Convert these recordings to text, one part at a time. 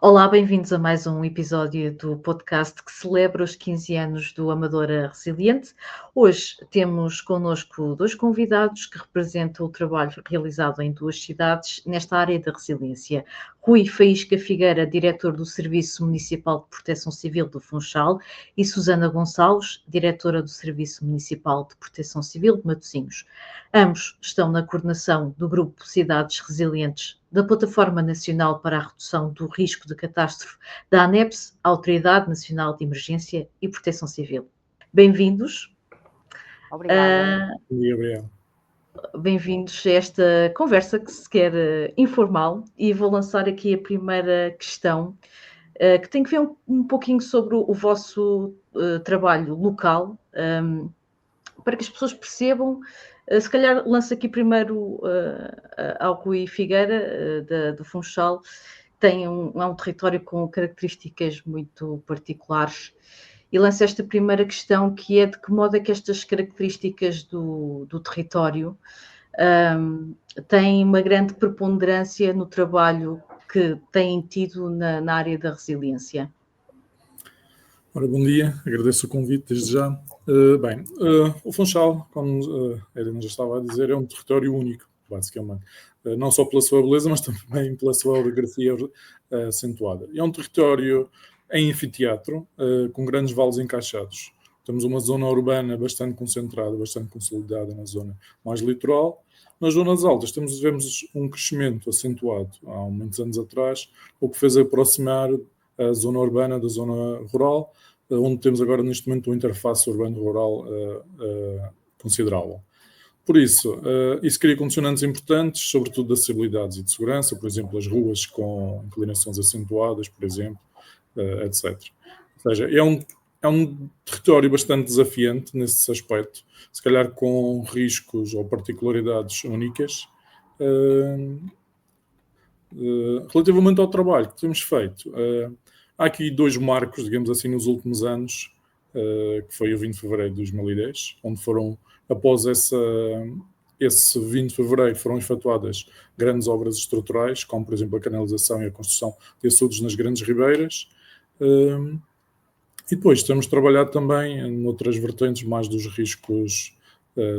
Olá, bem-vindos a mais um episódio do podcast que celebra os 15 anos do Amadora Resiliente. Hoje temos connosco dois convidados que representam o trabalho realizado em duas cidades nesta área da resiliência. Rui Faísca Figueira, diretor do Serviço Municipal de Proteção Civil do Funchal, e Susana Gonçalves, diretora do Serviço Municipal de Proteção Civil de Matosinhos. Ambos estão na coordenação do Grupo Cidades Resilientes da Plataforma Nacional para a Redução do Risco de Catástrofe da ANEPS, Autoridade Nacional de Emergência e Proteção Civil. Bem-vindos. Obrigada. Gabriel. Bem-vindos a esta conversa que se quer informal, e vou lançar aqui a primeira questão, que tem que ver um pouquinho sobre o vosso trabalho local, para que as pessoas percebam. Se calhar lanço aqui primeiro ao Rui Figueira, do Funchal. É um território com características muito particulares, e lanço esta primeira questão, que é: de que modo é que estas características do território têm uma grande preponderância no trabalho que têm tido na área da resiliência? Ora, bom dia, agradeço o convite desde já. O Funchal, como a Helena já estava a dizer, é um território único, basicamente. Não só pela sua beleza, mas também pela sua orografia acentuada. É um território em anfiteatro, com grandes vales encaixados. Temos uma zona urbana bastante concentrada, bastante consolidada na zona mais litoral. Nas zonas altas vemos um crescimento acentuado há muitos anos atrás, o que fez aproximar a zona urbana da zona rural, onde temos agora neste momento uma interface urbano-rural considerável. Por isso cria condicionantes importantes, sobretudo de acessibilidade e de segurança, por exemplo, as ruas com inclinações acentuadas, por exemplo, etc. Ou seja, é um território bastante desafiante nesse aspecto, se calhar com riscos ou particularidades únicas. Relativamente ao trabalho que temos feito, há aqui dois marcos, digamos assim, nos últimos anos, que foi o 20 de fevereiro de 2010, onde após esse 20 de fevereiro, foram efetuadas grandes obras estruturais, como, por exemplo, a canalização e a construção de açudes nas grandes ribeiras. E depois temos trabalhado também noutras vertentes mais dos riscos,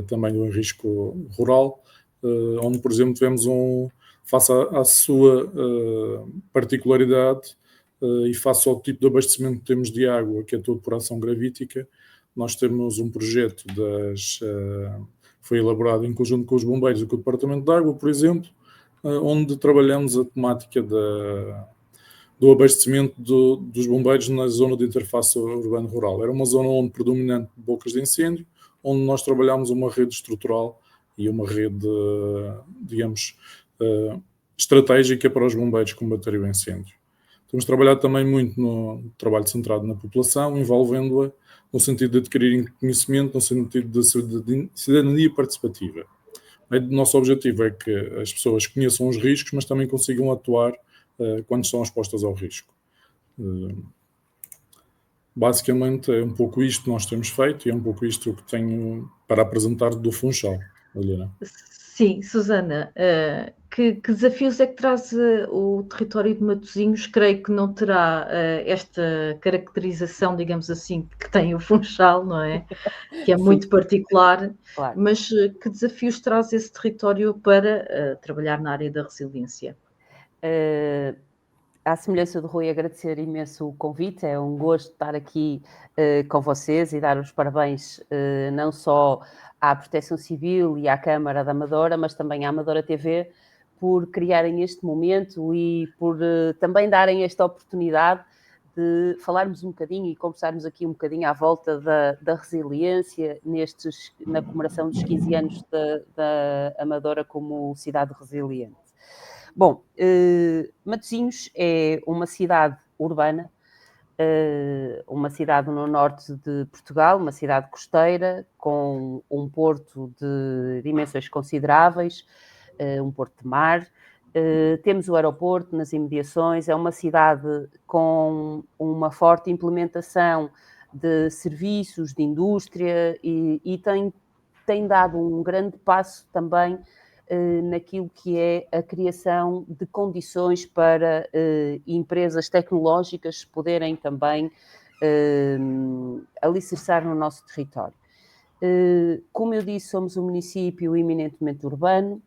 também do risco rural, onde, por exemplo, tivemos face à sua particularidade e face ao tipo de abastecimento que temos de água, que é todo por ação gravítica, nós temos um projeto foi elaborado em conjunto com os bombeiros e com o Departamento de Água, por exemplo, onde trabalhamos a temática do abastecimento dos bombeiros na zona de interface urbano-rural. Era uma zona onde predominante bocas de incêndio, onde nós trabalhámos uma rede estrutural e uma rede, digamos, estratégica para os bombeiros combaterem o incêndio. Temos trabalhado também muito no trabalho centrado na população, envolvendo-a no sentido de adquirir conhecimento, no sentido de cidadania participativa. O nosso objetivo é que as pessoas conheçam os riscos, mas também consigam atuar quando estão expostas ao risco. Basicamente é um pouco isto que nós temos feito e é um pouco isto que tenho para apresentar do Funchal. Helena. Sim, Susana, que desafios é que traz o território de Matosinhos? Creio que não terá esta caracterização, digamos assim, que tem o Funchal, não é? Que é muito particular. Claro. Mas que desafios traz esse território para trabalhar na área da resiliência? À semelhança do Rui, agradecer imenso o convite. É um gosto estar aqui com vocês e dar os parabéns não só à Proteção Civil e à Câmara da Amadora, mas também à Amadora TV, por criarem este momento e por também darem esta oportunidade de falarmos um bocadinho e conversarmos aqui um bocadinho à volta da resiliência na comemoração dos 15 anos da Amadora como cidade resiliente. Bom, Matosinhos é uma cidade urbana, uma cidade no norte de Portugal, uma cidade costeira, com um porto de dimensões consideráveis, um porto de mar. Temos o aeroporto nas imediações, é uma cidade com uma forte implementação de serviços, de indústria e tem dado um grande passo também naquilo que é a criação de condições para empresas tecnológicas poderem também alicerçar no nosso território. Como eu disse, somos um município eminentemente urbano,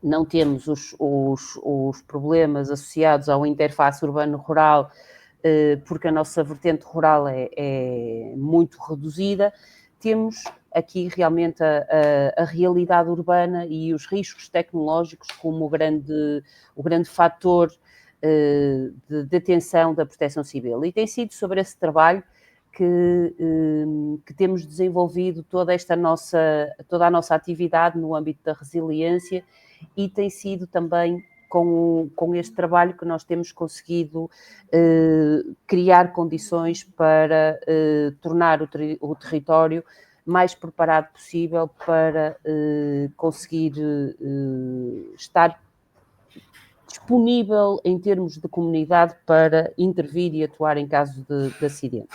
não temos os problemas associados ao interface urbano-rural, porque a nossa vertente rural é muito reduzida. Temos aqui realmente a realidade urbana e os riscos tecnológicos como o grande fator de atenção da Proteção Civil. E tem sido sobre esse trabalho que temos desenvolvido toda a nossa atividade no âmbito da resiliência, e tem sido também com este trabalho que nós temos conseguido criar condições para tornar o território mais preparado possível para conseguir estar disponível em termos de comunidade para intervir e atuar em caso de acidente.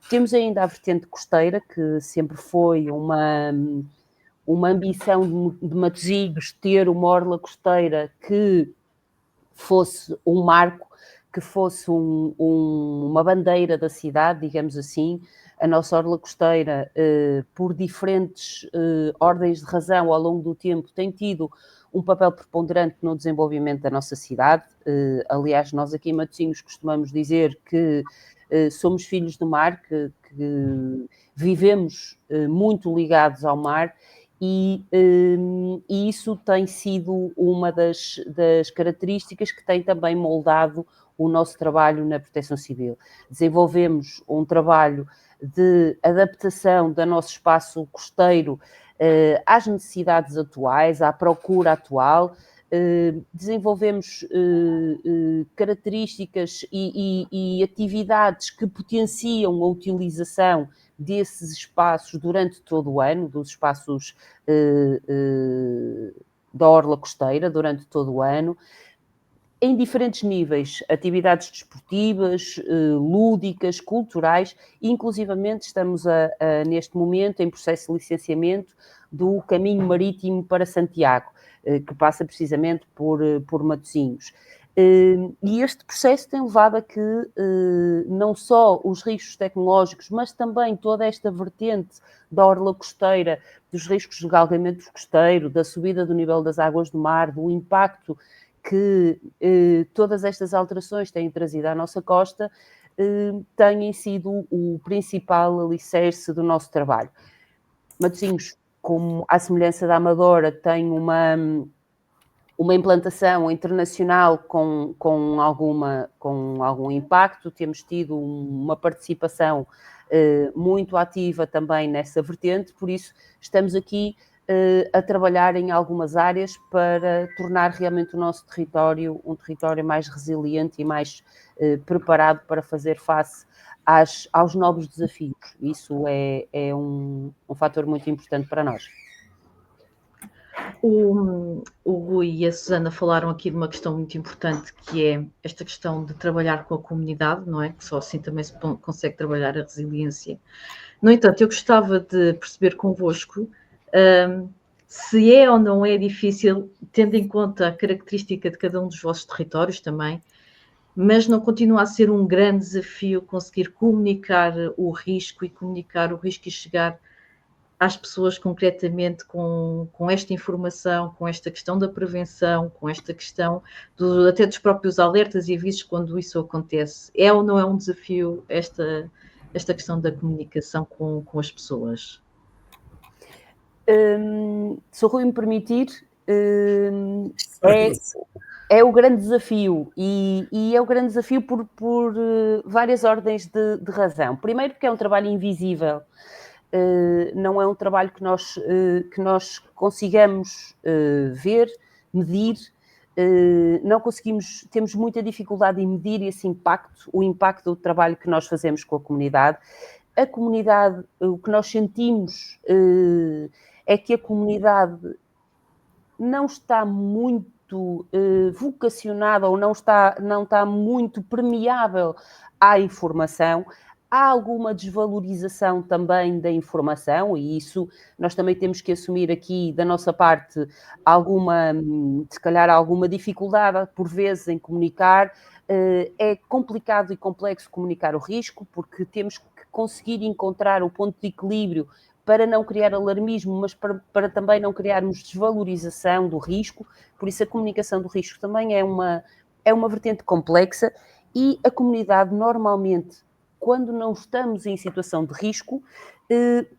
Temos ainda a vertente costeira, que sempre foi uma ambição de Matosinhos ter uma orla costeira que fosse um marco, que fosse uma bandeira da cidade, digamos assim. A nossa orla costeira, por diferentes ordens de razão ao longo do tempo, tem tido um papel preponderante no desenvolvimento da nossa cidade. Aliás, nós aqui em Matosinhos costumamos dizer que somos filhos do mar, que vivemos muito ligados ao mar, e isso tem sido uma das características que tem também moldado o nosso trabalho na Proteção Civil. Desenvolvemos um trabalho de adaptação do nosso espaço costeiro às necessidades atuais, à procura atual. Desenvolvemos características e atividades que potenciam a utilização desses espaços durante todo o ano, dos espaços da orla costeira durante todo o ano, em diferentes níveis, atividades desportivas, lúdicas, culturais, e inclusivamente estamos neste momento em processo de licenciamento do caminho marítimo para Santiago, que passa precisamente por Matosinhos. E este processo tem levado a que não só os riscos tecnológicos, mas também toda esta vertente da orla costeira, dos riscos de galgamento costeiro, da subida do nível das águas do mar, do impacto que todas estas alterações têm trazido à nossa costa, têm sido o principal alicerce do nosso trabalho. Matosinhos, como à semelhança da Amadora, tem uma implantação internacional com algum impacto. Temos tido uma participação muito ativa também nessa vertente, por isso estamos aqui a trabalhar em algumas áreas para tornar realmente o nosso território um território mais resiliente e mais preparado para fazer face aos novos desafios. Isso é um fator muito importante para nós. O Rui e a Susana falaram aqui de uma questão muito importante, que é esta questão de trabalhar com a comunidade, não é? Que só assim também se consegue trabalhar a resiliência. No entanto, eu gostava de perceber convosco se é ou não é difícil, tendo em conta a característica de cada um dos vossos territórios também, mas não continua a ser um grande desafio conseguir comunicar o risco e chegar às pessoas concretamente com esta informação, com esta questão da prevenção, com esta questão até dos próprios alertas e avisos quando isso acontece. É ou não é um desafio esta questão da comunicação com as pessoas? Se o Rui me permitir, é o grande desafio, e é o grande desafio por várias ordens de razão. Primeiro, porque é um trabalho invisível. Não é um trabalho que nós consigamos ver, medir, não conseguimos, temos muita dificuldade em medir esse impacto, o impacto do trabalho que nós fazemos com a comunidade. A comunidade, o que nós sentimos é que a comunidade não está muito vocacionada ou não está muito permeável à informação. Há alguma desvalorização também da informação, e isso nós também temos que assumir aqui da nossa parte alguma, se calhar alguma dificuldade por vezes em comunicar. É complicado e complexo comunicar o risco, porque temos que conseguir encontrar o ponto de equilíbrio para não criar alarmismo, mas para também não criarmos desvalorização do risco. Por isso a comunicação do risco também é uma vertente complexa, e a comunidade normalmente, quando não estamos em situação de risco,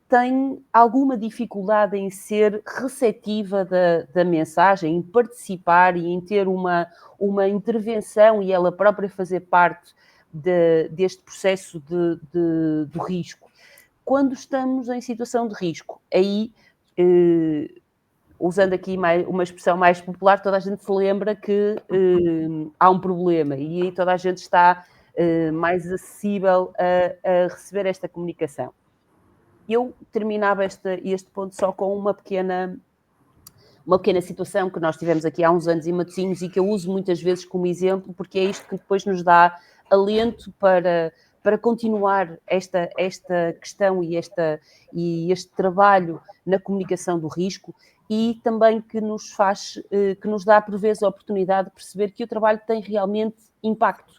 tem alguma dificuldade em ser receptiva da mensagem, em participar e em ter uma intervenção e ela própria fazer parte deste processo do risco. Quando estamos em situação de risco, aí, usando aqui uma expressão mais popular, toda a gente se lembra que há um problema, e aí toda a gente está mais acessível a receber esta comunicação. Eu terminava este ponto só com uma pequena situação que nós tivemos aqui há uns anos em Matosinhos, e que eu uso muitas vezes como exemplo, porque é isto que depois nos dá alento para continuar esta questão e este trabalho na comunicação do risco, e também que nos dá por vezes a oportunidade de perceber que o trabalho tem realmente impacto.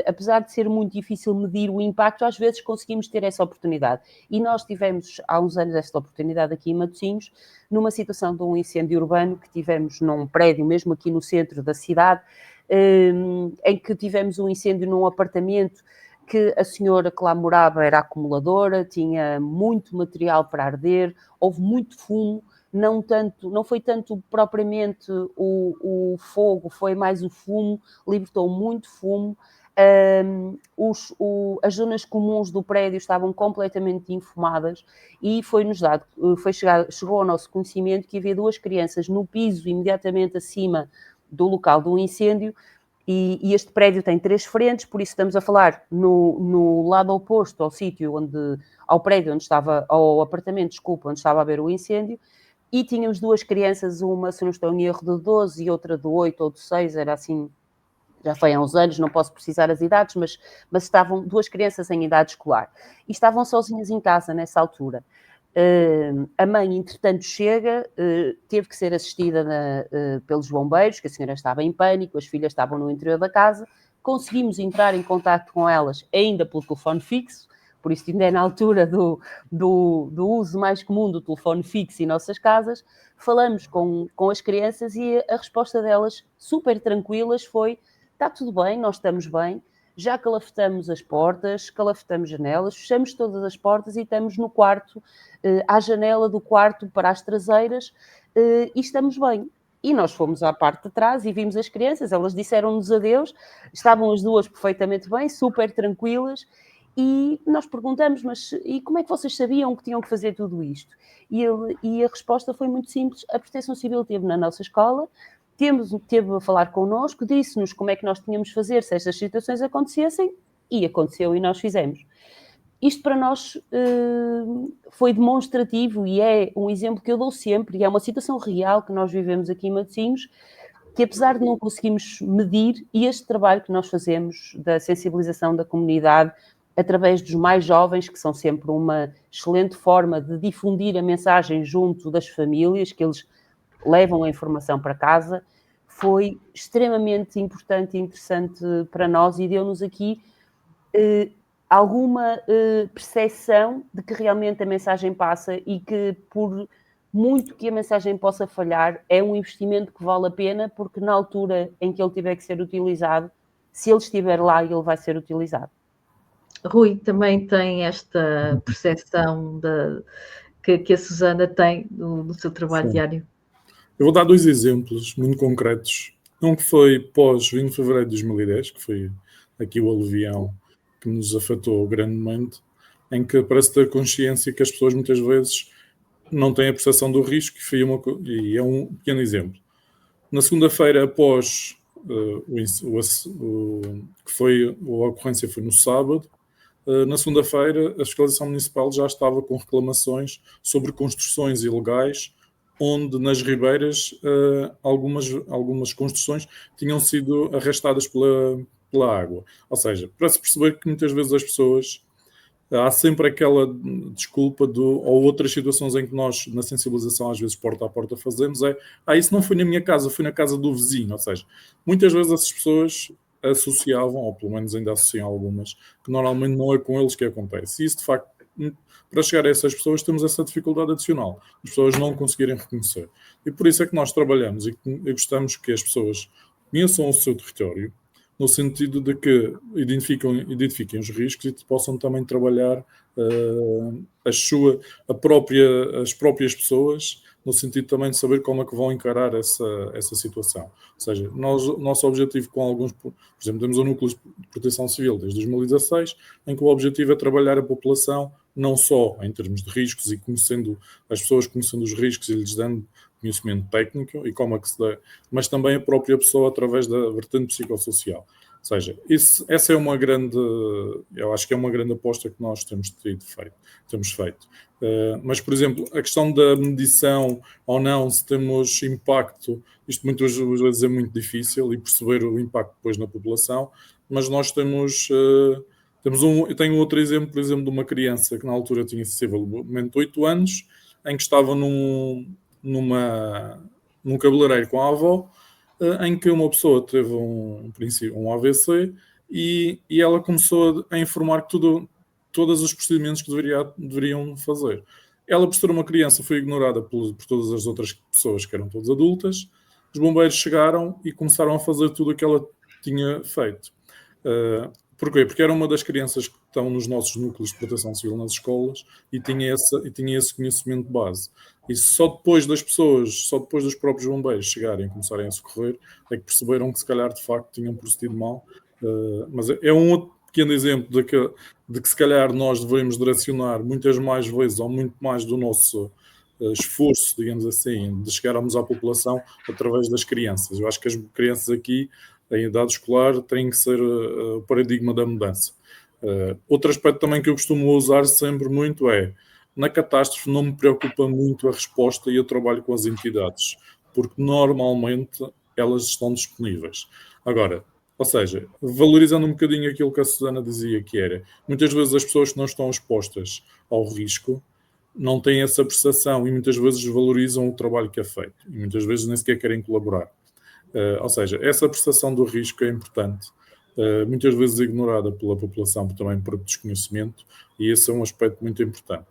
Apesar de ser muito difícil medir o impacto, às vezes conseguimos ter essa oportunidade. E nós tivemos há uns anos esta oportunidade aqui em Matosinhos, numa situação de um incêndio urbano que tivemos num prédio, mesmo aqui no centro da cidade, em que tivemos um incêndio num apartamento que a senhora que lá morava era acumuladora, tinha muito material para arder, houve muito fumo. Não foi tanto propriamente o fogo, foi mais o fumo, libertou muito fumo. As zonas comuns do prédio estavam completamente enfumadas, e chegou ao nosso conhecimento que havia 2 crianças no piso imediatamente acima do local do incêndio, e este prédio tem 3 frentes, por isso estamos a falar no lado oposto ao prédio onde estava, ao apartamento, desculpa, onde estava a haver o incêndio. E tínhamos 2 crianças, uma, se não estou em erro, de 12 e outra de 8 ou de 6, era assim, já foi há uns anos, não posso precisar as idades, mas estavam 2 crianças em idade escolar. E estavam sozinhas em casa nessa altura. A mãe, entretanto, chega, teve que ser assistida pelos bombeiros, que a senhora estava em pânico, as filhas estavam no interior da casa. Conseguimos entrar em contato com elas ainda pelo telefone fixo, por isso ainda é na altura do uso mais comum do telefone fixo em nossas casas. Falamos com as crianças, e a resposta delas, super tranquilas, foi: está tudo bem, nós estamos bem, já calafetamos as portas, calafetamos janelas, fechamos todas as portas e estamos no quarto, à janela do quarto para as traseiras, e estamos bem. E nós fomos à parte de trás e vimos as crianças, elas disseram-nos adeus, estavam as 2 perfeitamente bem, super tranquilas. E nós perguntamos: mas e como é que vocês sabiam que tinham que fazer tudo isto? E a resposta foi muito simples: a Proteção Civil esteve na nossa escola, teve a falar connosco, disse-nos como é que nós tínhamos de fazer se estas situações acontecessem, e aconteceu, e nós fizemos. Isto para nós foi demonstrativo, e é um exemplo que eu dou sempre, e é uma situação real que nós vivemos aqui em Matosinhos, que apesar de não conseguirmos medir, e este trabalho que nós fazemos da sensibilização da comunidade, através dos mais jovens, que são sempre uma excelente forma de difundir a mensagem junto das famílias, que eles levam a informação para casa, foi extremamente importante e interessante para nós, e deu-nos aqui alguma percepção de que realmente a mensagem passa, e que, por muito que a mensagem possa falhar, é um investimento que vale a pena, porque na altura em que ele tiver que ser utilizado, se ele estiver lá, ele vai ser utilizado. Rui também tem esta percepção que a Susana tem no seu trabalho diário. Eu vou dar 2 exemplos muito concretos. Um que foi pós 20 de fevereiro de 2010, que foi aqui o aluvião que nos afetou grandemente, em que parece ter consciência que as pessoas muitas vezes não têm a percepção do risco, e é um pequeno exemplo. Na segunda-feira, após a ocorrência foi no sábado, na segunda-feira a Fiscalização Municipal já estava com reclamações sobre construções ilegais, onde nas ribeiras algumas construções tinham sido arrastadas pela água. Ou seja, para se perceber que muitas vezes as pessoas há sempre aquela desculpa ou outras situações em que nós, na sensibilização, às vezes porta a porta fazemos, isso não foi na minha casa, foi na casa do vizinho. Ou seja, muitas vezes essas pessoas associavam, ou pelo menos ainda associam algumas, que normalmente não é com eles que acontece. E isso, de facto, para chegar a essas pessoas, temos essa dificuldade adicional. As pessoas não conseguirem reconhecer. E por isso é que nós trabalhamos e gostamos que as pessoas conheçam o seu território, no sentido de que identifiquem os riscos e possam também trabalhar as próprias pessoas, no sentido também de saber como é que vão encarar essa situação. Ou seja, o nosso objetivo com alguns, por exemplo, temos o Núcleo de Proteção Civil desde 2016, em que o objetivo é trabalhar a população não só em termos de riscos e conhecendo as pessoas, conhecendo os riscos e lhes dando conhecimento técnico e como é que se dá, mas também a própria pessoa através da vertente psicossocial. Ou seja, essa é eu acho que é uma grande aposta que nós temos feito. Mas, por exemplo, a questão da medição ou não, se temos impacto, isto muitas vezes é muito difícil e perceber o impacto depois na população, mas nós eu tenho outro exemplo, por exemplo, de uma criança que na altura tinha sensivelmente 8 anos, em que estava num cabeleireiro com a avó, em que uma pessoa teve um AVC e ela começou a informar que todos os procedimentos que deveriam fazer. Ela, por ser uma criança, foi ignorada por todas as outras pessoas que eram todas adultas. Os bombeiros chegaram e começaram a fazer tudo o que ela tinha feito. Porquê? Porque era uma das crianças que estão nos nossos núcleos de proteção civil nas escolas e tinha esse conhecimento de base. E só depois dos próprios bombeiros chegarem e começarem a socorrer, é que perceberam que se calhar de facto tinham procedido mal. Mas é um outro pequeno exemplo de que se calhar nós devemos direcionar muitas mais vezes ou muito mais do nosso esforço, digamos assim, de chegarmos à população através das crianças. Eu acho que as crianças aqui, em idade escolar, têm que ser o paradigma da mudança. Outro aspecto também que eu costumo usar sempre muito na catástrofe não me preocupa muito a resposta e o trabalho com as entidades, porque normalmente elas estão disponíveis. Agora, ou seja, valorizando um bocadinho aquilo que a Susana dizia, que era, muitas vezes as pessoas que não estão expostas ao risco não têm essa percepção e muitas vezes valorizam o trabalho que é feito e muitas vezes nem sequer querem colaborar. Ou seja, essa percepção do risco é importante, muitas vezes ignorada pela população também por desconhecimento, e esse é um aspecto muito importante.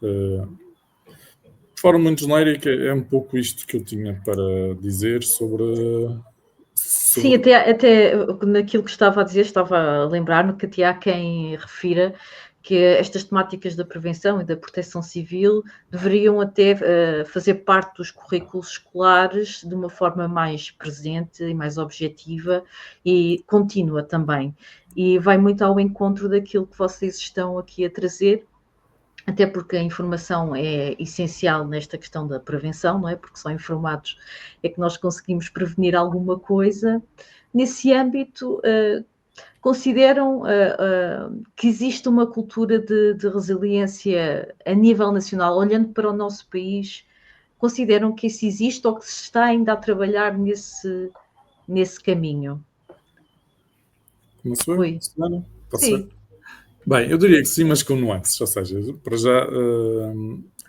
De forma muito genérica, é um pouco isto que eu tinha para dizer sobre... Sim, até naquilo que estava a dizer, estava a lembrar-me que até há quem refira que estas temáticas da prevenção e da proteção civil deveriam até fazer parte dos currículos escolares de uma forma mais presente e mais objetiva e contínua também. E vai muito ao encontro daquilo que vocês estão aqui a trazer, até porque a informação é essencial nesta questão da prevenção, não é? Porque só informados é que nós conseguimos prevenir alguma coisa. Nesse âmbito, consideram que existe uma cultura de resiliência a nível nacional, olhando para o nosso país, consideram que isso existe ou que se está ainda a trabalhar nesse caminho? Começou? Oi. Sim. Bem, eu diria que sim, mas com nuances. Ou seja, para já,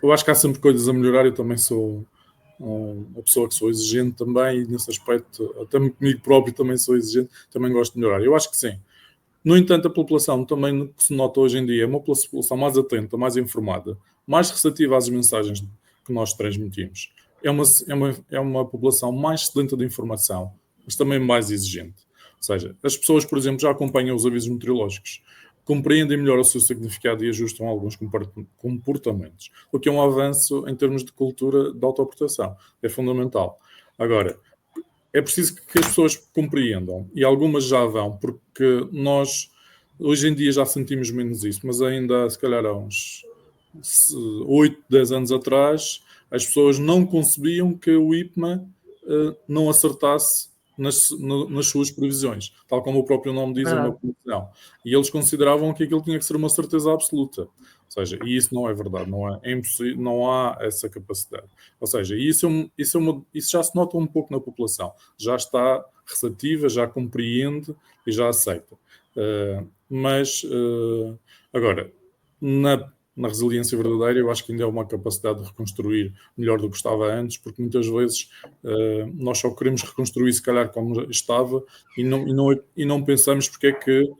eu acho que há sempre coisas a melhorar. Eu também sou uma pessoa que sou exigente também, e nesse aspecto, até comigo próprio também sou exigente, também gosto de melhorar. Eu acho que sim. No entanto, a população também, que se nota hoje em dia, é uma população mais atenta, mais informada, mais receptiva às mensagens que nós transmitimos. É uma população mais sedenta de informação, mas também mais exigente. Ou seja, as pessoas, por exemplo, já acompanham os avisos meteorológicos, compreendem melhor o seu significado e ajustam alguns comportamentos, o que é um avanço em termos de cultura de autoproteção. É fundamental. Agora, é preciso que as pessoas compreendam, e algumas já vão, porque nós hoje em dia já sentimos menos isso, mas ainda, se calhar, há uns 8, 10 anos atrás, as pessoas não concebiam que o IPMA não acertasse nas suas previsões, tal como o próprio nome diz, é uma previsão. E eles consideravam que aquilo tinha que ser uma certeza absoluta. Ou seja, e isso não é verdade, é impossível, não há essa capacidade. Ou seja, isso já se nota um pouco na população. Já está receptiva, já compreende e já aceita. Agora, na resiliência verdadeira, eu acho que ainda é uma capacidade de reconstruir melhor do que estava antes, porque muitas vezes nós só queremos reconstruir, se calhar, como estava, e não pensamos porque é que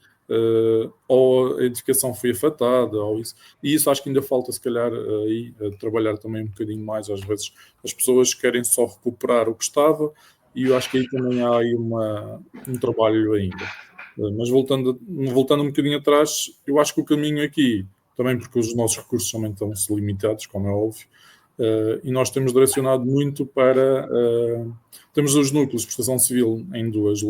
ou a edificação foi afetada, ou isso. E isso acho que ainda falta, se calhar, aí trabalhar também um bocadinho mais. Às vezes as pessoas querem só recuperar o que estava, e eu acho que aí também há aí um trabalho ainda. Mas voltando um bocadinho atrás, eu acho que o caminho aqui, também porque os nossos recursos também estão-se limitados, como é óbvio, e nós temos direcionado muito para... temos os núcleos de prestação civil em duas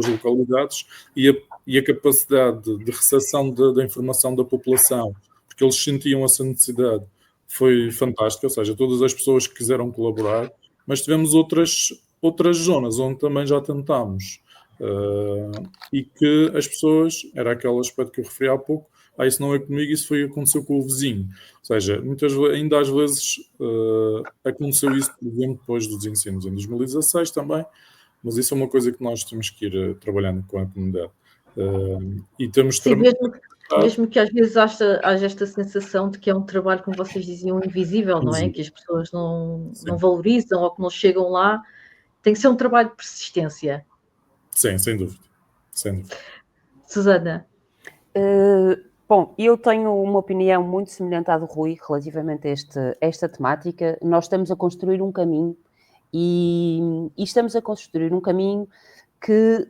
localidades e a capacidade de recepção da informação da população, porque eles sentiam essa necessidade, foi fantástica, ou seja, todas as pessoas que quiseram colaborar, mas tivemos outras zonas onde também já tentámos, e que as pessoas, era aquele aspecto que eu referi há pouco, isso não é comigo, isso aconteceu com o vizinho. Ou seja, ainda às vezes aconteceu isso, por exemplo, depois dos incêndios em 2016 também, mas isso é uma coisa que nós temos que ir trabalhando com a comunidade. E temos Sim, mesmo que às vezes haja esta sensação de que é um trabalho, como vocês diziam, invisível, não é? Que as pessoas não valorizam ou que não chegam lá, tem que ser um trabalho de persistência. Sim, sem dúvida. Susana? Bom, eu tenho uma opinião muito semelhante à do Rui relativamente a esta temática. Nós estamos a construir um caminho e estamos a construir um caminho que,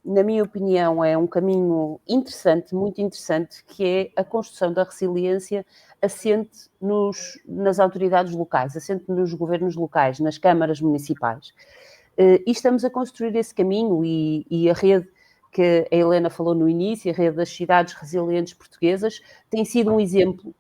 na minha opinião, é um caminho interessante, muito interessante, que é a construção da resiliência assente nas autoridades locais, assente nos governos locais, nas câmaras municipais. E estamos a construir esse caminho e a rede que a Helena falou no início, a rede das cidades resilientes portuguesas, tem sido um exemplo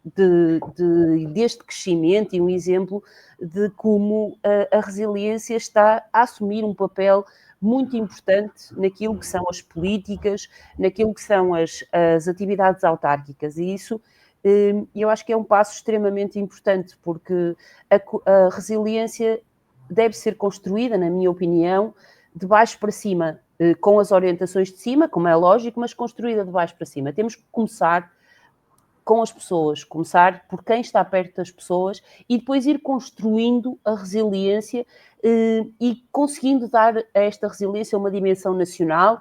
deste crescimento e um exemplo de como a resiliência está a assumir um papel muito importante naquilo que são as políticas, naquilo que são as atividades autárquicas. E isso, eu acho que é um passo extremamente importante, porque a resiliência deve ser construída, na minha opinião, de baixo para cima, com as orientações de cima, como é lógico, mas construída de baixo para cima. Temos que começar com as pessoas, começar por quem está perto das pessoas e depois ir construindo a resiliência e conseguindo dar a esta resiliência uma dimensão nacional,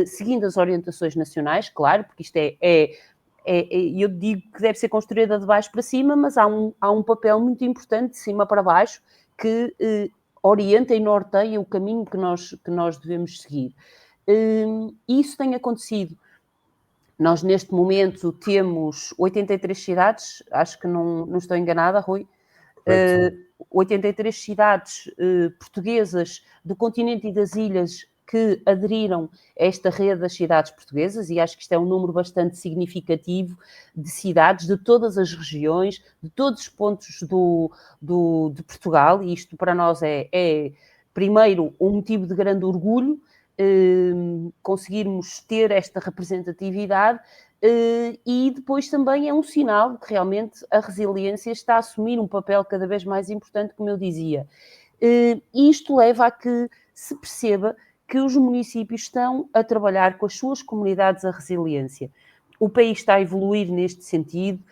seguindo as orientações nacionais, claro, porque isto eu digo que deve ser construída de baixo para cima, mas há um papel muito importante de cima para baixo que orienta e norteia o caminho que nós devemos seguir. Isso tem acontecido. Nós, neste momento, temos 83 cidades, acho que não estou enganada, Rui, 83 cidades portuguesas do continente e das ilhas que aderiram a esta rede das cidades portuguesas, e acho que isto é um número bastante significativo de cidades de todas as regiões, de todos os pontos de Portugal, e isto para nós é primeiro um motivo de grande orgulho, conseguirmos ter esta representatividade, e depois também é um sinal de que realmente a resiliência está a assumir um papel cada vez mais importante, como eu dizia. E isto leva a que se perceba que os municípios estão a trabalhar com as suas comunidades a resiliência. O país está a evoluir neste sentido,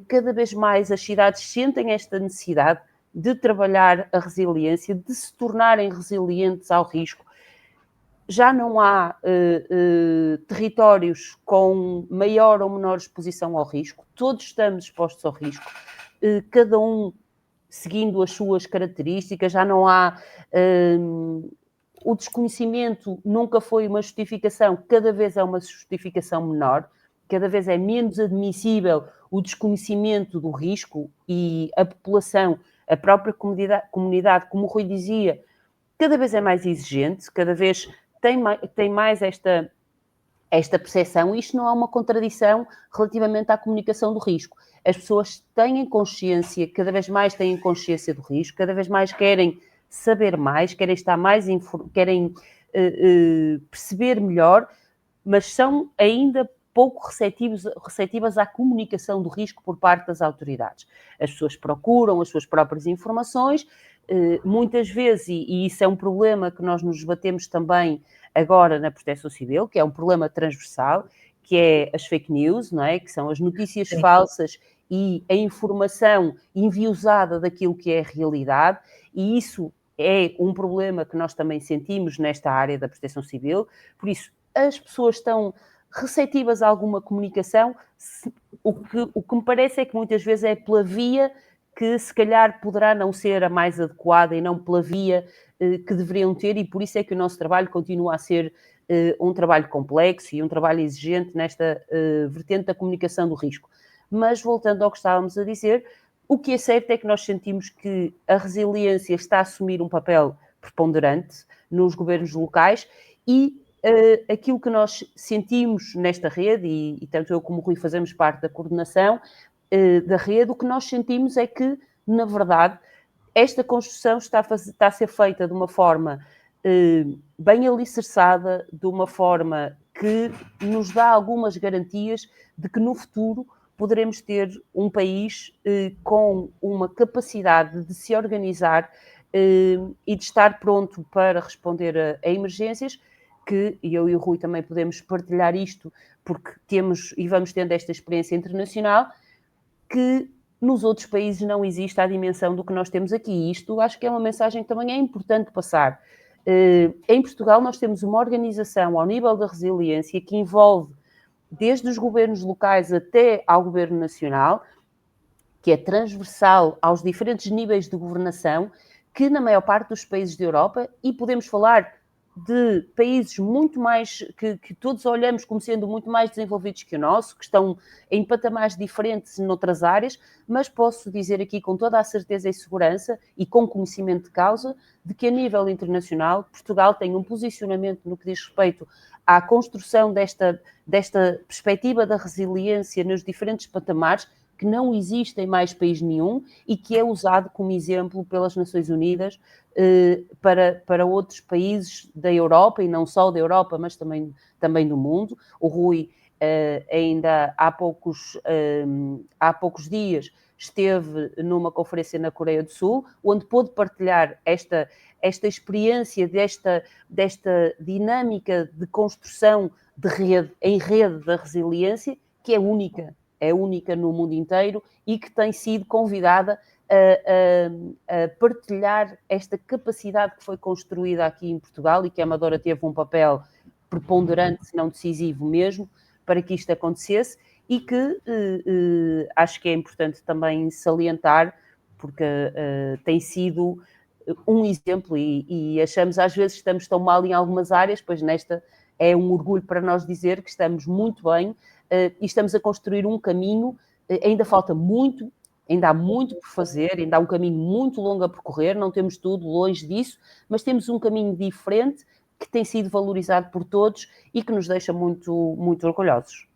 cada vez mais as cidades sentem esta necessidade de trabalhar a resiliência, de se tornarem resilientes ao risco. Já não há territórios com maior ou menor exposição ao risco, todos estamos expostos ao risco, cada um seguindo as suas características, já não há... o desconhecimento nunca foi uma justificação, cada vez é uma justificação menor, cada vez é menos admissível o desconhecimento do risco e a população, a própria comunidade, como o Rui dizia, cada vez é mais exigente, cada vez tem mais esta percepção. Isto não é uma contradição relativamente à comunicação do risco. As pessoas têm consciência, cada vez mais têm consciência do risco, cada vez mais querem saber mais, querem estar mais querem perceber melhor, mas são ainda pouco receptivas à comunicação do risco por parte das autoridades. As pessoas procuram as suas próprias informações, muitas vezes, e isso é um problema que nós nos debatemos também agora na Proteção Civil, que é um problema transversal, que é as fake news, não é? Que são as notícias Sim. falsas e a informação enviosada daquilo que é a realidade, e isso é um problema que nós também sentimos nesta área da proteção civil. Por isso, as pessoas estão receptivas a alguma comunicação. O que me parece é que muitas vezes é pela via que se calhar poderá não ser a mais adequada e não pela via que deveriam ter, e por isso é que o nosso trabalho continua a ser um trabalho complexo e um trabalho exigente nesta vertente da comunicação do risco. Mas, voltando ao que estávamos a dizer, o que é certo é que nós sentimos que a resiliência está a assumir um papel preponderante nos governos locais, e aquilo que nós sentimos nesta rede, e tanto eu como o Rui fazemos parte da coordenação da rede, o que nós sentimos é que, na verdade, esta construção está a ser feita de uma forma bem alicerçada, de uma forma que nos dá algumas garantias de que no futuro poderemos ter um país com uma capacidade de se organizar e de estar pronto para responder a emergências, que eu e o Rui também podemos partilhar isto, porque temos e vamos tendo esta experiência internacional, que nos outros países não existe a dimensão do que nós temos aqui. E isto acho que é uma mensagem que também é importante passar. Em Portugal nós temos uma organização ao nível da resiliência que envolve desde os governos locais até ao governo nacional, que é transversal aos diferentes níveis de governação, que na maior parte dos países da Europa, e podemos falar de países muito mais, que todos olhamos como sendo muito mais desenvolvidos que o nosso, que estão em patamares diferentes noutras áreas, mas posso dizer aqui com toda a certeza e segurança e com conhecimento de causa, de que a nível internacional Portugal tem um posicionamento no que diz respeito à construção desta perspectiva da resiliência nos diferentes patamares, que não existe em mais país nenhum e que é usado como exemplo pelas Nações Unidas para outros países da Europa, e não só da Europa, mas também do mundo. O Rui ainda há poucos dias esteve numa conferência na Coreia do Sul, onde pôde partilhar esta experiência desta dinâmica de construção de rede, em rede da resiliência, que é única no mundo inteiro, e que tem sido convidada a partilhar esta capacidade que foi construída aqui em Portugal, e que a Amadora teve um papel preponderante, se não decisivo mesmo, para que isto acontecesse, e que acho que é importante também salientar, porque tem sido um exemplo, e achamos às vezes que estamos tão mal em algumas áreas, pois nesta é um orgulho para nós dizer que estamos muito bem e estamos a construir um caminho. Ainda falta muito, ainda há muito por fazer, ainda há um caminho muito longo a percorrer, não temos tudo longe disso, mas temos um caminho diferente que tem sido valorizado por todos e que nos deixa muito, muito orgulhosos.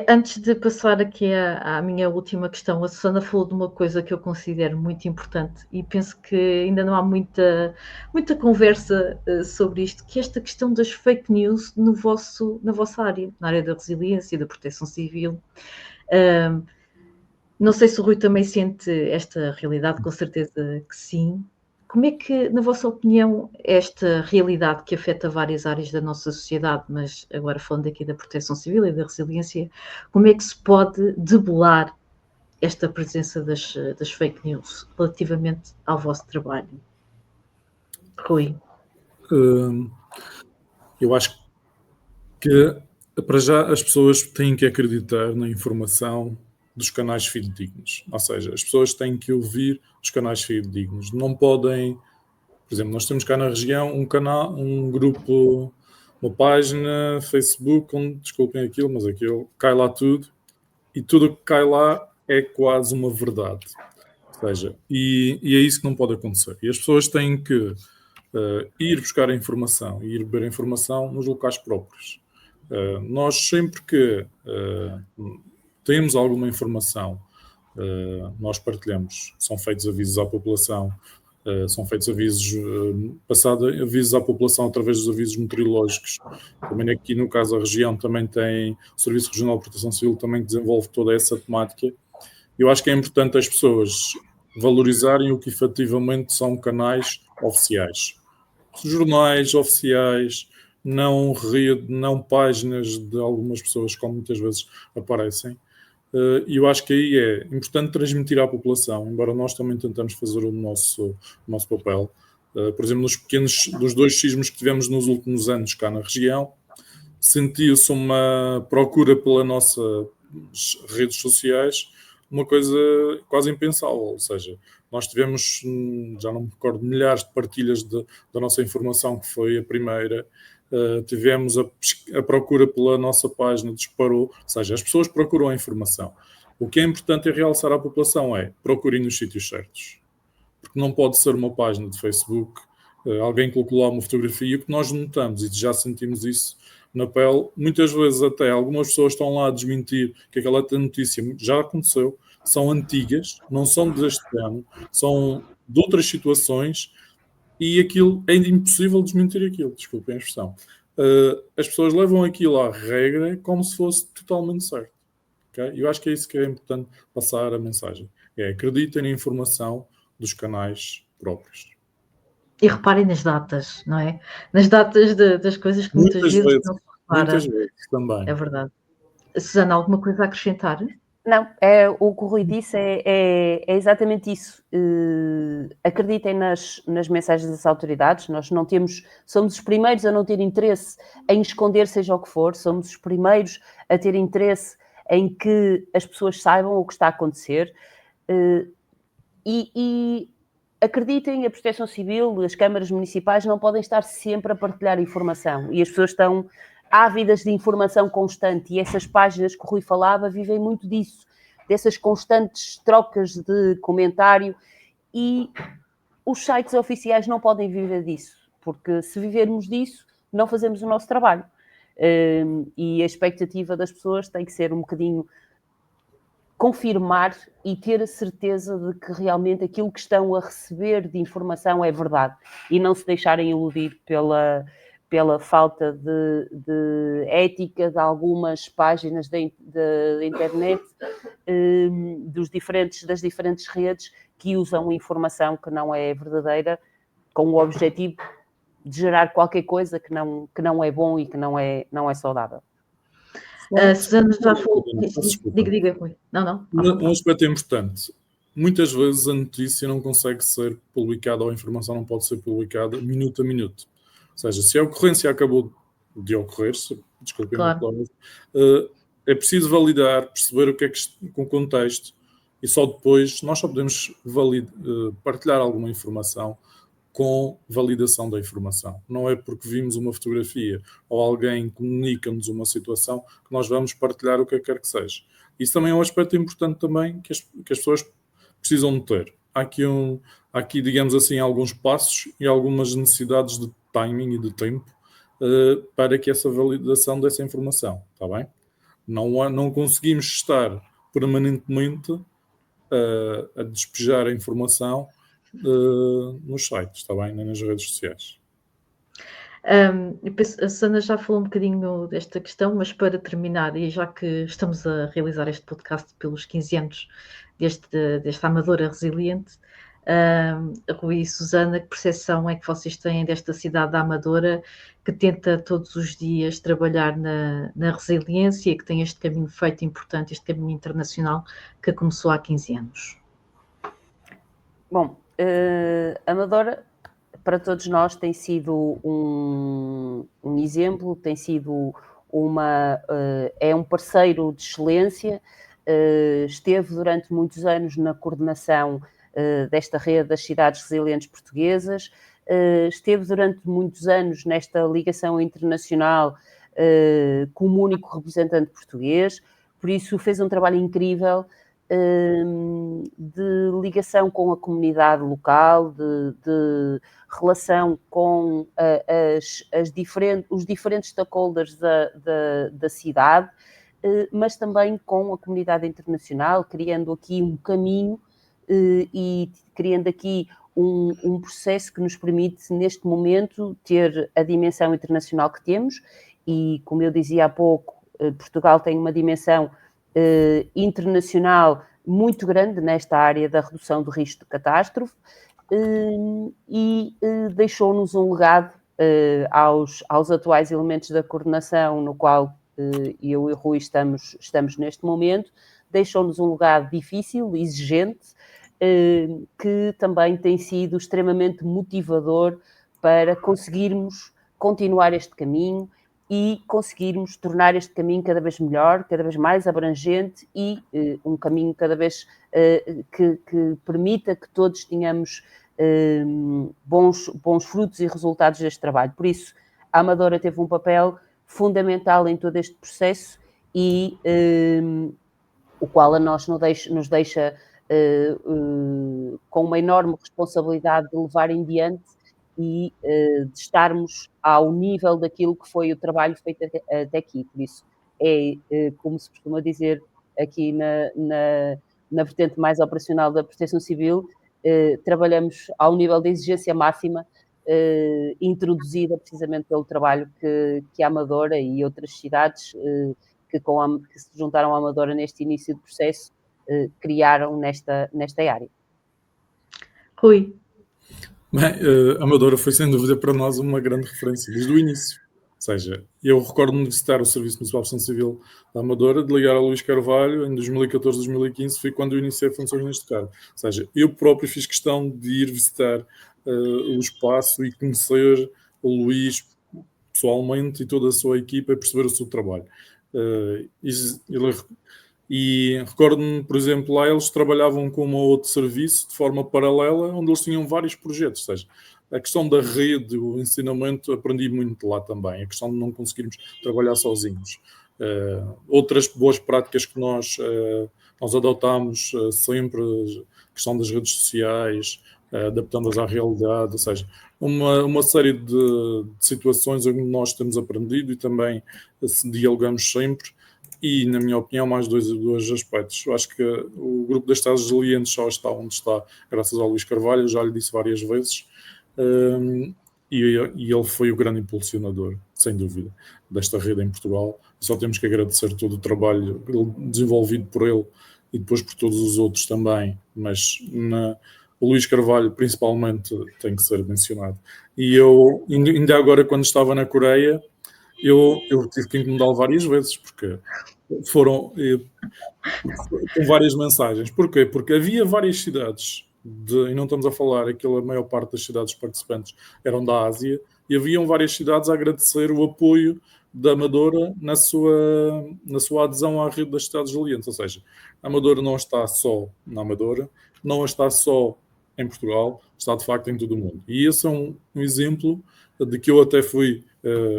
Antes de passar aqui à minha última questão, a Susana falou de uma coisa que eu considero muito importante e penso que ainda não há muita conversa sobre isto, que é esta questão das fake news na vossa área, na área da resiliência e da proteção civil. Não sei se o Rui também sente esta realidade, com certeza que sim. Como é que, na vossa opinião, esta realidade que afeta várias áreas da nossa sociedade, mas agora falando aqui da proteção civil e da resiliência, como é que se pode debelar esta presença das fake news relativamente ao vosso trabalho? Rui? Eu acho que, para já, as pessoas têm que acreditar na informação dos canais fidedignos. Ou seja, as pessoas têm que ouvir os canais fidedignos. Não podem... Por exemplo, nós temos cá na região um canal, um grupo, uma página, Facebook, onde, desculpem aquilo, mas aquilo cai lá tudo, e tudo o que cai lá é quase uma verdade. Ou seja, e é isso que não pode acontecer. E as pessoas têm que ir buscar a informação e ir beber a informação nos locais próprios. Nós, sempre que temos alguma informação, nós partilhamos. São feitos avisos à população, são feitos avisos, avisos à população através dos avisos meteorológicos. Também aqui, no caso, a região também tem o Serviço Regional de Proteção Civil, também desenvolve toda essa temática. Eu acho que é importante as pessoas valorizarem o que efetivamente são canais oficiais. Jornais oficiais, não rede, não páginas de algumas pessoas, como muitas vezes aparecem. E eu acho que aí é importante transmitir à população, embora nós também tentamos fazer o nosso papel. Por exemplo, dos 2 sismos que tivemos nos últimos anos cá na região, sentiu-se uma procura pelas nossas redes sociais, uma coisa quase impensável, ou seja, nós tivemos, já não me recordo, milhares de partilhas da nossa informação, que foi a primeira. Tivemos a procura pela nossa página, disparou, ou seja, as pessoas procuram a informação. O que é importante é realçar à população procurem nos sítios certos, porque não pode ser uma página de Facebook, alguém colocou lá uma fotografia, que nós notamos, e já sentimos isso na pele, muitas vezes até algumas pessoas estão lá a desmentir que aquela notícia já aconteceu, são antigas, não são deste ano, são de outras situações, e aquilo é impossível desmentir aquilo, desculpem a expressão. As pessoas levam aquilo à regra como se fosse totalmente certo. Okay? Eu acho que é isso que é importante passar a mensagem. Acreditem na informação dos canais próprios. E reparem nas datas, não é? Nas datas das coisas que muitas vezes não se repara. Muitas vezes também. É verdade. Susana, alguma coisa a acrescentar? Não, o que o Rui disse é exatamente isso. Acreditem nas mensagens das autoridades. Nós somos os primeiros a não ter interesse em esconder seja o que for, somos os primeiros a ter interesse em que as pessoas saibam o que está a acontecer. E acreditem, a Proteção Civil, as câmaras municipais não podem estar sempre a partilhar informação, e as pessoas estão ávidas de informação constante, e essas páginas que o Rui falava vivem muito disso, dessas constantes trocas de comentário, e os sites oficiais não podem viver disso, porque se vivermos disso, não fazemos o nosso trabalho. E a expectativa das pessoas tem que ser um bocadinho confirmar e ter a certeza de que realmente aquilo que estão a receber de informação é verdade, e não se deixarem iludir pela falta de ética de algumas páginas da internet, das diferentes redes, que usam informação que não é verdadeira, com o objetivo de gerar qualquer coisa que não é bom e que não é saudável. Susana já falou. Diga, Rui. Não. Um aspecto importante. Muitas vezes a notícia não consegue ser publicada, ou a informação não pode ser publicada minuto a minuto. Ou seja, se a ocorrência acabou de ocorrer, desculpem, claro, é preciso validar, perceber o que é que, com o contexto, e só depois nós só podemos partilhar alguma informação com validação da informação. Não é porque vimos uma fotografia ou alguém comunica-nos uma situação que nós vamos partilhar o que quer que seja. Isso também é um aspecto importante também que as pessoas precisam de ter. Há aqui, digamos assim, alguns passos e algumas necessidades de timing e de tempo para que essa validação dessa informação, está bem? Não conseguimos estar permanentemente a despejar a informação nos sites, está bem? Nem nas redes sociais. A Susana já falou um bocadinho desta questão, mas para terminar, e já que estamos a realizar este podcast pelos 15 anos desta Amadora Resiliente, Rui e Susana, que percepção é que vocês têm desta cidade da Amadora, que tenta todos os dias trabalhar na resiliência e que tem este caminho feito importante, este caminho internacional que começou há 15 anos? Bom, Amadora, para todos nós, tem sido um exemplo, tem sido é um parceiro de excelência, esteve durante muitos anos na coordenação desta rede das cidades resilientes portuguesas, esteve durante muitos anos nesta ligação internacional como único representante português, por isso fez um trabalho incrível de ligação com a comunidade local, de relação com os diferentes stakeholders da cidade, mas também com a comunidade internacional, criando aqui um caminho e criando aqui um processo que nos permite, neste momento, ter a dimensão internacional que temos. E, como eu dizia há pouco, Portugal tem uma dimensão internacional muito grande nesta área da redução do risco de catástrofe, e deixou-nos um legado aos atuais elementos da coordenação, no qual eu e o Rui estamos neste momento, deixou-nos um legado difícil, exigente, que também tem sido extremamente motivador para conseguirmos continuar este caminho e conseguirmos tornar este caminho cada vez melhor, cada vez mais abrangente e um caminho cada vez que permita que todos tenhamos bons frutos e resultados deste trabalho. Por isso, a Amadora teve um papel fundamental em todo este processo e o qual a nós nos deixa com uma enorme responsabilidade de levar em diante e de estarmos ao nível daquilo que foi o trabalho feito até aqui. Por isso, como se costuma dizer aqui na vertente mais operacional da Proteção Civil, trabalhamos ao nível da exigência máxima, introduzida precisamente pelo trabalho que a Amadora e outras cidades que se juntaram à Amadora neste início de processo criaram nesta área. Rui. Bem, a Amadora foi sem dúvida para nós uma grande referência desde o início. Ou seja, eu recordo-me de visitar o Serviço Municipal de Proteção Civil da Amadora, de ligar ao Luís Carvalho em 2014, 2015, foi quando eu iniciei funções neste cargo. Ou seja, eu próprio fiz questão de ir visitar o espaço e conhecer o Luís pessoalmente e toda a sua equipa e perceber o seu trabalho. E recordo-me, por exemplo, lá eles trabalhavam com um outro serviço de forma paralela, onde eles tinham vários projetos. Ou seja, a questão da rede, o ensinamento, aprendi muito lá também. A questão de não conseguirmos trabalhar sozinhos. Outras boas práticas que nós adotámos sempre, a questão das redes sociais, adaptando-as à realidade, ou seja, uma série de situações onde nós temos aprendido e também dialogamos sempre. E, na minha opinião, mais dois aspectos. Eu acho que o grupo das Estados Resilientes só está onde está graças ao Luís Carvalho, já lhe disse várias vezes, e ele foi o grande impulsionador, sem dúvida, desta rede em Portugal. Só temos que agradecer todo o trabalho desenvolvido por ele e depois por todos os outros também, mas o Luís Carvalho, principalmente, tem que ser mencionado. E eu, ainda agora, quando estava na Coreia, eu tive que incomodá-lo várias vezes, porque foram com várias mensagens. Porquê? Porque havia várias cidades, e não estamos a falar, a maior parte das cidades participantes eram da Ásia, e haviam várias cidades a agradecer o apoio da Amadora na sua adesão à rede das cidades resilientes. Ou seja, a Amadora não está só na Amadora, não está só em Portugal, está de facto em todo o mundo. E esse é um exemplo de que eu até fui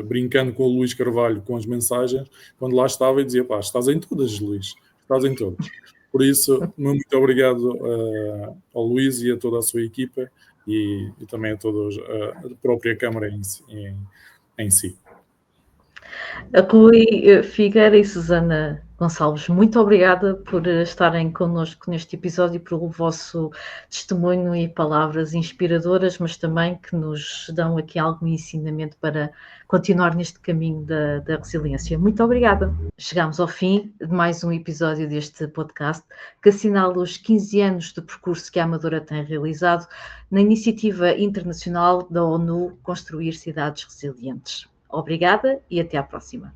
brincando com o Luís Carvalho com as mensagens, quando lá estava e dizia, estás em todas, Luís, estás em todas. Por isso, muito obrigado ao Luís e a toda a sua equipa e também a todos, a própria Câmara em si. A Rui Figueira e Susana Gonçalves, muito obrigada por estarem connosco neste episódio e pelo vosso testemunho e palavras inspiradoras, mas também que nos dão aqui algum ensinamento para continuar neste caminho da resiliência. Muito obrigada. Chegamos ao fim de mais um episódio deste podcast que assinala os 15 anos de percurso que a Amadora tem realizado na iniciativa internacional da ONU Construir Cidades Resilientes. Obrigada e até à próxima.